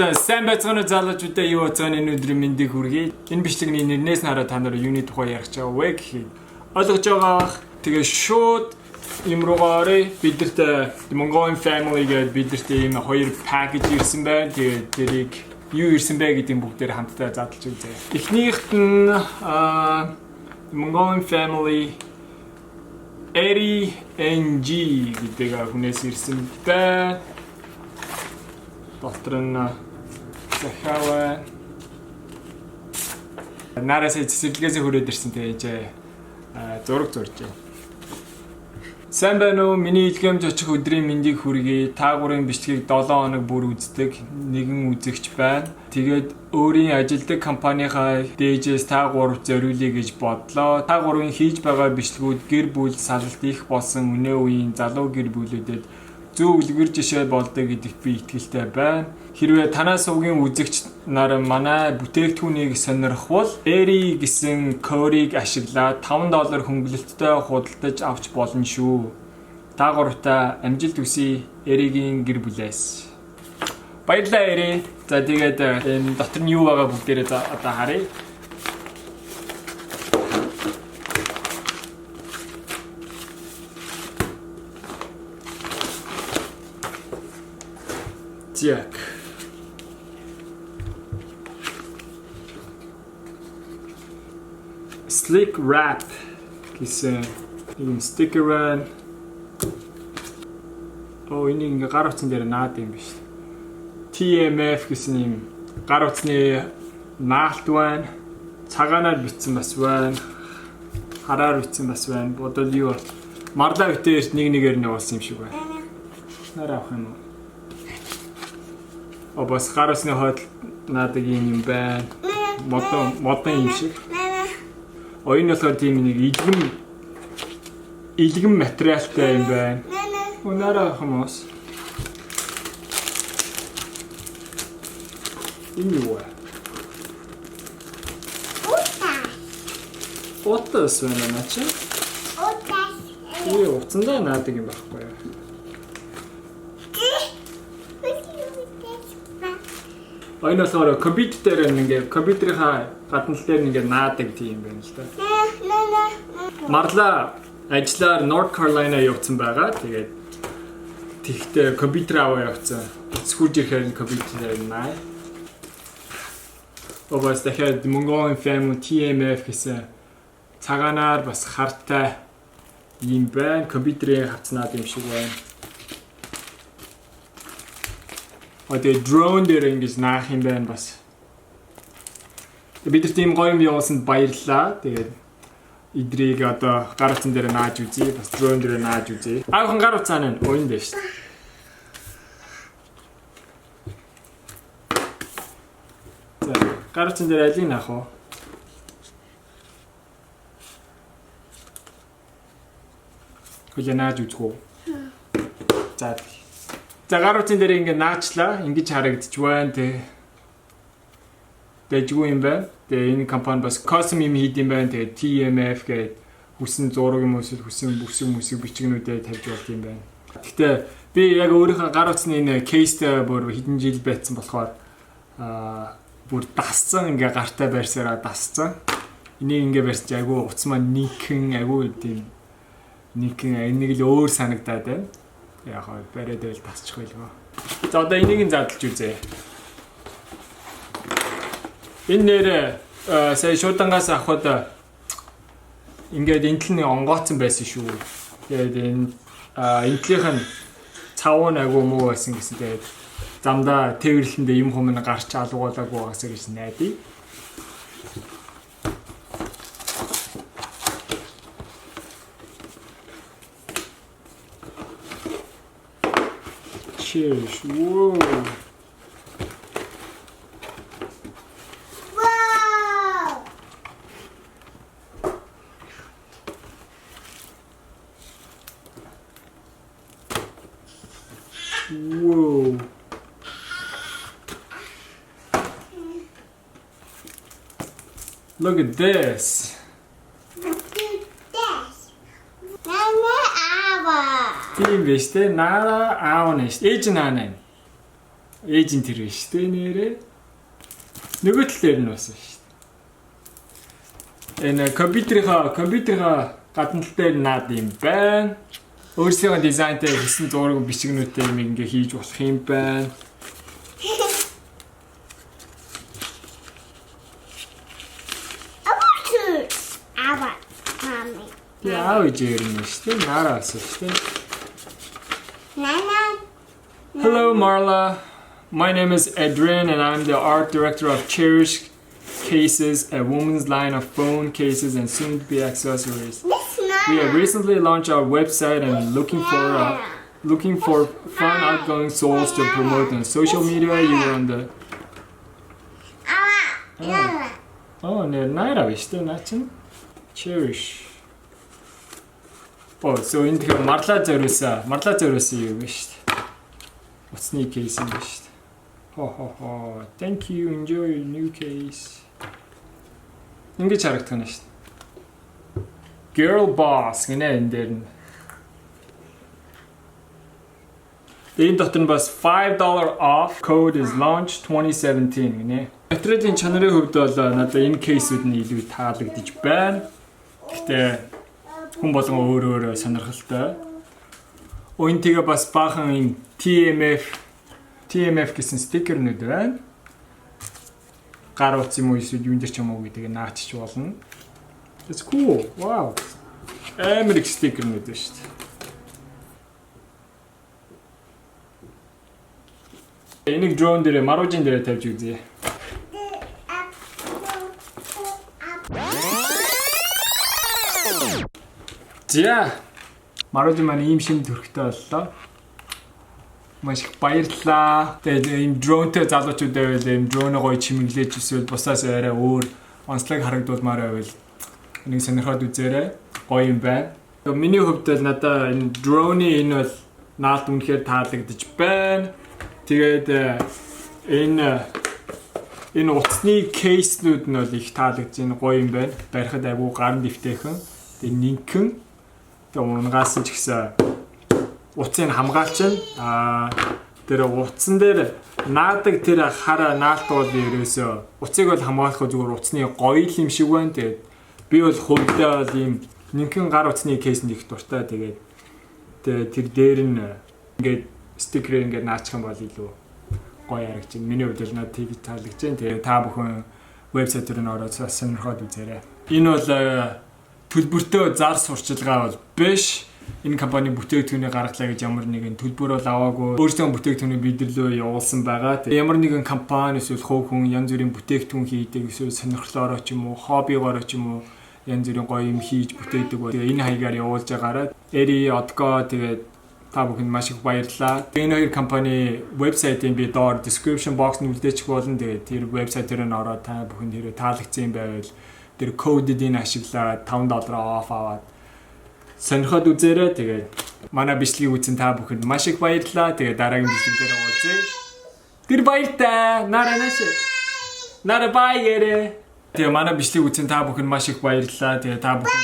За сайн байцгаана залуучуудаа юу цааны өнөөдрийн мэндийг хүргэе. Энэ бичлэгний нэрнээс хараад та нар юуны тухай ярих чагаа вэ гэхэд ойлгож байгаа. Тэгээ шууд юм руугаа оръё. Бидэрт Mongolian Family гэдэг бидэрт ийм хоёр пакэж ирсэн байна. Тэгээ тэрийг юу ирсэн бэ гэдгийг бүгдээр хамтдаа задлж үзье. Эхнийхт нь Mongolian Family NG гэдэг хүнээс ирсэн байна. Дотор нь захиаваа нараас цэцэрлэгээс хүрээд ирсэн тэгэж зураг зурж байна. Сайн байна уу? Миний илгээмж очих өдрийн мэндийг хүргэе. Та гурийн бичлэгийг 7 хоног бүр үздэг нэгэн үзэгч байна. Тэгээд өөрийн ажилладаг компанийнхаа дээжээс та гуравт зориулъя гэж бодлоо. Та гурвын хийж байгаа бичлэгүүд гэр бүл салалт их болсон өнөө үеийн залуу гэр бүлүүдэд зөв үлгэр жишээ болдог гэдэгт би итгэлтэй байна. Хэрвээ танаас угийн үзэгч нар манай бүтээгдэхүүнийг сонирхвол Eri гэсэн кодыг ашиглаад $5 хөнгөлөлттэй худалдаж авч болно шүү. Та гуравтаа амжилт хүсье Eri-гийн гэр бүлээс. Баярлалаа Eri. За тэгээд энэ дотор нь юу байгаа бүгдээрээ одоо харъя. Jack. Slick wrap гэсэн юм стикер байна. Энэ ингээ гар утсан дээр наад юм биш. TMF гэсэн юм гар утасны наалт байна. Цагаанаар бичсэн бас байна. Хараар бичсэн бас байна. Бодвол юу марлаа битээр нэгээр нь явуулсан юм шиг байна. Нараа авах юм уу? Бас гар утасны хойд наадаг юм байна. Модон юм шиг. Энэ болохоор тийм нэг илгэм материалтай юм байна. Унаараа хүмүүс. Энэ юу вэ? Утас байна начи. Утсандаа наадаг юм байхгүй юу? Энэ болохоор компьютер дээр ингээ компьютерийн гадна тал дээр ингээ наадаг тийм байна л да. Марла ажиллаар North Carolina явсан байгаа. Тэгээд тэгтээ компьютер аваа явцсан. Сүүж ирэхээр компьютер наа. Бас дахиад Mongolian Family TMF гэсэн цагаанаар бас хартай юм байна. Компьютерийн хавцнаад юм шиг байна. Тэгээ drone дээр ингэж наах юм байна бас. Бид тийм гоё юм явуулсанд баярлалаа. Тэгээд идрийг одоо гар утсан дээр нааж үзье. Бас drone дээр нааж үзье. Аахан гар утсан нь оюун дээр шүү. За гар утсан дээр алийг наах уу? Хөлөө нааж үзэх үү? За гар утсан дээр ингэ наачлаа. Ингэж харагдчих байна те. Дэжгүй юм байна. Тэгээ энэ компани бас custom юм хийд юм байна. Тэгээ TMF гэдэг хүссэн зураг юм эсвэл хүссэн бүсэг бичгнүүдэд тавьж болт юм байна. Гэхдээ би яг өөрийнхөө гар утасны энэ кейстэй бүр хэдэн жил байцсан болохоор бүр дасцсан ингээ гартай байрсараа дасцсан. Энийг ингээ барьсан айгүй утас маань нийхэн айгүй тийм нийхэн энийг л өөр санагдаад байна. Яг хоо бариад байл тасчих байлгүй. За одоо энийг нь задлж үзье. Энэ нэр сая шуудангаас авахд ингээд энтэл нэг онгооцсон байсан шүү. Тэгээд энтлийнх нь цав нь агуу муу байсан гэсэн. Тэгээд замдаа тэрвэрлэндээ юм хүм нь гарч алгуулаагүй байгаасаа гэж найдаа. Cheers. Whoa. Whoa. Look at this. Тийм биш те. Нара аав нь ээж наана. Ээж нь тэр биш үү нэрээ. Нөгөө тал дээр нь басан шүү дээ. Энэ компьютерийнхаа гадна тал дээр наад юм байна. Өөрсдийнхөө дизайнтай хийсэн зураг бичигнүүтэй юм ингээ хийж болох юм байна. Яа үжирнэ шүү дээ. Нараас шүү дээ. Hello Marla. My name is Adrian and I'm the art director of Cherish Cases, a woman's line of phone cases and soon-to-be accessories. We have recently launched our website and looking for fun, outgoing souls to promote on social media. You were on the 나이라 비슷해 나ችን Cherish. So энэ тэгэхээр марлаа зориулсан юу вэ шүү дээ. Утасны кейс юм байна шүү дээ. Хо. Thank you. Enjoy your new case. Ингэж харагдах нь шүү дээ. Girl boss гэнэ энэ дээр нь. Энэ дотор нь бас $5 off code is launched 2017 гэнэ. Материалын чанарын хувьд бол надад энэ кейсүүд нь илүү таалагдж байна. Гэхдээ хүн болгон өөр сонирхолтой. Энэ тэгээ бас баахан юм TMF гэсэн стикернүүд байна. Гар утас юм уу эсвэл юун дээр ч юм уу гэдэг наачч болно. That's cool. Wow. Америк стикернүүд байна шүү дээ. Энийг дрон дээр маружин дээр тавьж үзье. За маружин маань ийм шим төрхтэй боллоо. Маш их баярлалаа. Тэгээд ийм дронтой залуучууд байвал ийм дроноо гоё чимэглэж эсвэл бусаас арай өөр онцлог харагдуулмаар байвал энийг сонирхоод үзээрэй. Гоё юм байна. Миний хувьд л надаа энэ дроны энэ бол наалт үнэхээр таалагдж байна. Тэгээд энэ утасны кейснүүд нь бол их таалагдж байна. Гоё юм байна. Барихад айгүй гарын дэвтэйхэн. Тэгээд нинхэн. Тэгээд унгаас ч гэсэн утсыг хамгаалчин. Тэр утсан дээр наадаг тэр хараа наалт бол ерөөсөө утсыг бол хамгаалах зүгээр утасны гоё юм шиг байна. Тэгээд би бол хувьдаа бол ийм нинхэн гар утасны кейсэнд их дуртай. Тэгээд тэр дээр нь ингээд стикерээр ингээд наачих юм бол илүү гоё харагч. Миний хувьд л надад тийм таалагдж байна. Тэгээд та бүхэн вебсайт дээр нь ороод сонирхоод үзээрэй. Энэ бол төлбөртэй зар сурчилгаа бол биш. Энэ компани бүтээгдэхүүнийг гаргалаа гэж ямар нэгэн төлбөр бол аваагүй. Өөрсдөө бүтээгдэхүүнийг бидэрлөө явуулсан байгаа. Ямар нэгэн компани эсвэл хувь хүн янз бүрийн бүтээгдэхүүн хийдэг эсвэл сонирхлоороо ч юм уу, хоббигоороо ч юм уу янз бүрийн гоё юм хийж бүтээдэг. Тэгээ энэ хаягаар явуулж байгаараа Эри Одго тэгээд та бүхэнд маш их баярлалаа. Энэ хоёр компани вебсайтын би доор description box-д үлдээчих болно. Тэгээд тэр вебсайт дээр нь ороод та бүхэнд хэрэг таалагдсан юм байвал тэр кодыг ашиглаад $5 off аваад сонирхоод үзээрэй. Тэгээд манай бичлэгийг үзсэн та бүхэнд маш их баярлалаа. Тэгээд дараагийн бичлэг дээр уулзъя. Тэр баяртай. Нара бай гэрэ. Тэгээд манай бичлэгийг үзсэн та бүхэнд маш их баярлалаа. Тэгээд та бүхэн